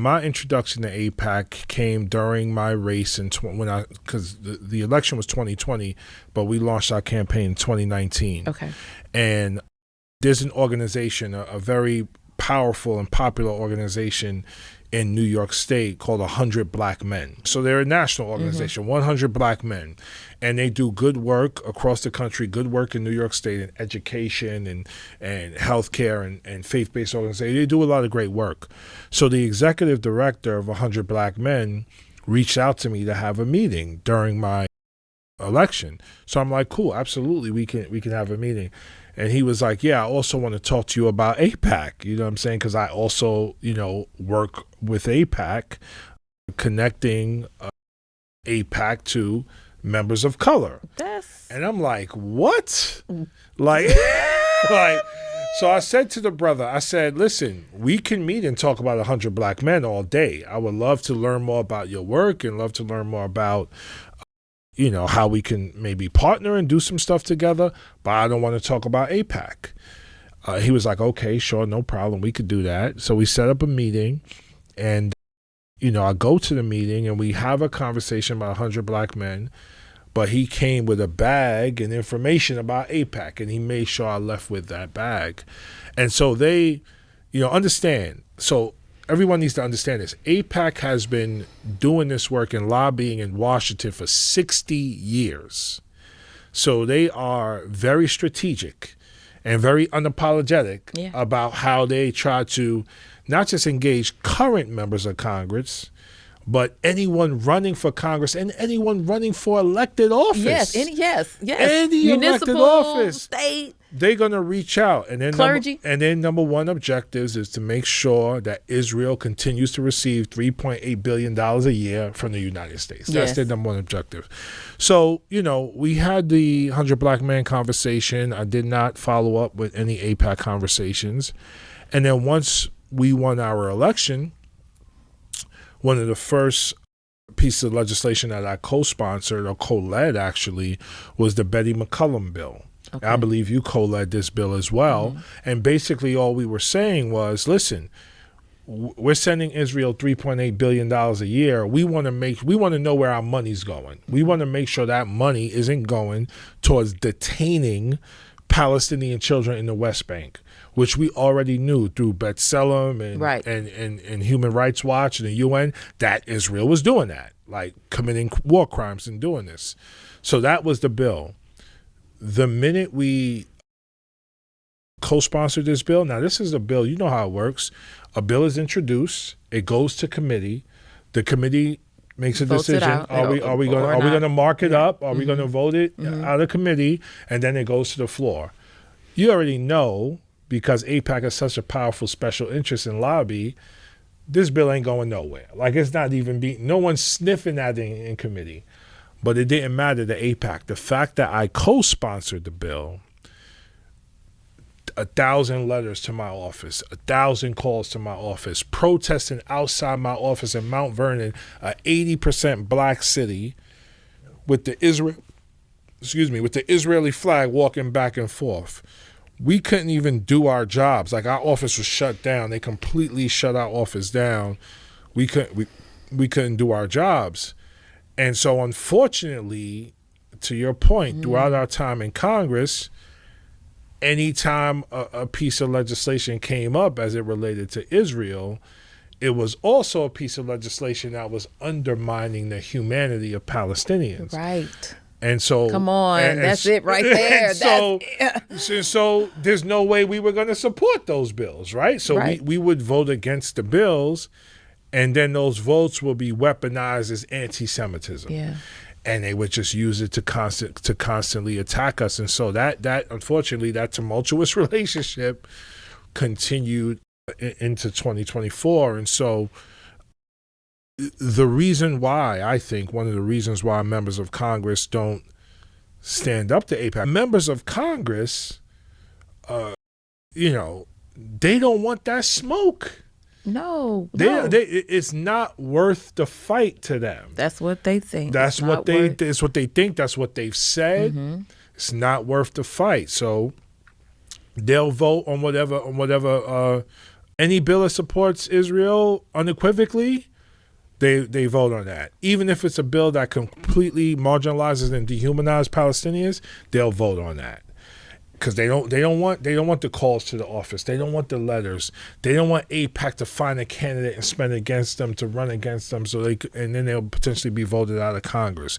my introduction to AIPAC came during my race because the election was 2020, but we launched our campaign in 2019. Okay. And there's an organization, a very powerful and popular organization in New York State called 100 Black Men. So they're a national organization, 100 Black Men. And they do good work across the country, good work in New York State in education and healthcare and faith-based organizations. They do a lot of great work. So the executive director of 100 Black Men reached out to me to have a meeting during my election. So I'm like, cool, absolutely, we can have a meeting. And he was like, yeah, I also want to talk to you about AIPAC. You know what I'm saying? Because I also, work with AIPAC, connecting AIPAC to members of color. And I'm like, what? Like, so I said to the brother, I said, listen, we can meet and talk about 100 Black Men all day. I would love to learn more about your work and love to learn more about how we can maybe partner and do some stuff together, but I don't want to talk about AIPAC. He was like, okay, sure, no problem. We could do that. So we set up a meeting, and, I go to the meeting and we have a conversation about 100 Black Men, but he came with a bag and information about AIPAC, and he made sure I left with that bag. And so they, understand. So everyone needs to understand this. AIPAC has been doing this work and lobbying in Washington for 60 years. So they are very strategic and very unapologetic about how they try to not just engage current members of Congress, but anyone running for Congress and anyone running for elected office. Any elected office. State. They're going to reach out. And then clergy. Number one objectives is to make sure that Israel continues to receive $3.8 billion a year from the United States. That's their number one objective. So, we had the 100 Black Men conversation. I did not follow up with any AIPAC conversations. And then once we won our election, one of the first pieces of legislation that I co-sponsored or co-led actually was the Betty McCollum bill. Okay. I believe you co-led this bill as well. Mm-hmm. And basically all we were saying was, listen, we're sending Israel $3.8 billion a year. We want to know where our money's going. We want to make sure that money isn't going towards detaining Palestinian children in the West Bank, which we already knew through B'Tselem and Human Rights Watch and the UN that Israel was doing that, like committing war crimes and doing this. So that was the bill. The minute we co-sponsored this bill, now this is a bill, you know how it works. A bill is introduced, it goes to committee, the committee makes a decision. Are we going to mark it up? Are we going to vote it out of committee? And then it goes to the floor. You already know, because AIPAC is such a powerful special interest and lobby, this bill ain't going nowhere. Like, it's not even no one's sniffing at it in committee. But it didn't matter to AIPAC. The fact that I co-sponsored the bill, 1,000 letters to my office, 1,000 calls to my office, protesting outside my office in Mount Vernon, an 80% black city, with the Israeli flag walking back and forth. We couldn't even do our jobs. Like, our office was shut down. They completely shut our office down. We couldn't do our jobs. And so, unfortunately, to your point, throughout our time in Congress, anytime a piece of legislation came up as it related to Israel, it was also a piece of legislation that was undermining the humanity of Palestinians. Right. And so, come on, that's it right there. So there's no way we were going to support those bills, right? So we would vote against the bills, and then those votes will be weaponized as anti-Semitism. Yeah. And they would just use it to constantly attack us. And so that unfortunately, that tumultuous relationship continued into 2024. And so the reason why, I think, one of the reasons why members of Congress don't stand up to AIPAC, members of Congress, they don't want that smoke. No. It's not worth the fight to them. That's what they think. It's what they think. That's what they've said. Mm-hmm. It's not worth the fight. So they'll vote on whatever Any bill that supports Israel unequivocally, they vote on that. Even if it's a bill that completely marginalizes and dehumanizes Palestinians, they'll vote on that. Because they don't want the calls to the office. They don't want the letters. They don't want AIPAC to find a candidate and spend against them, to run against them, and then they'll potentially be voted out of Congress.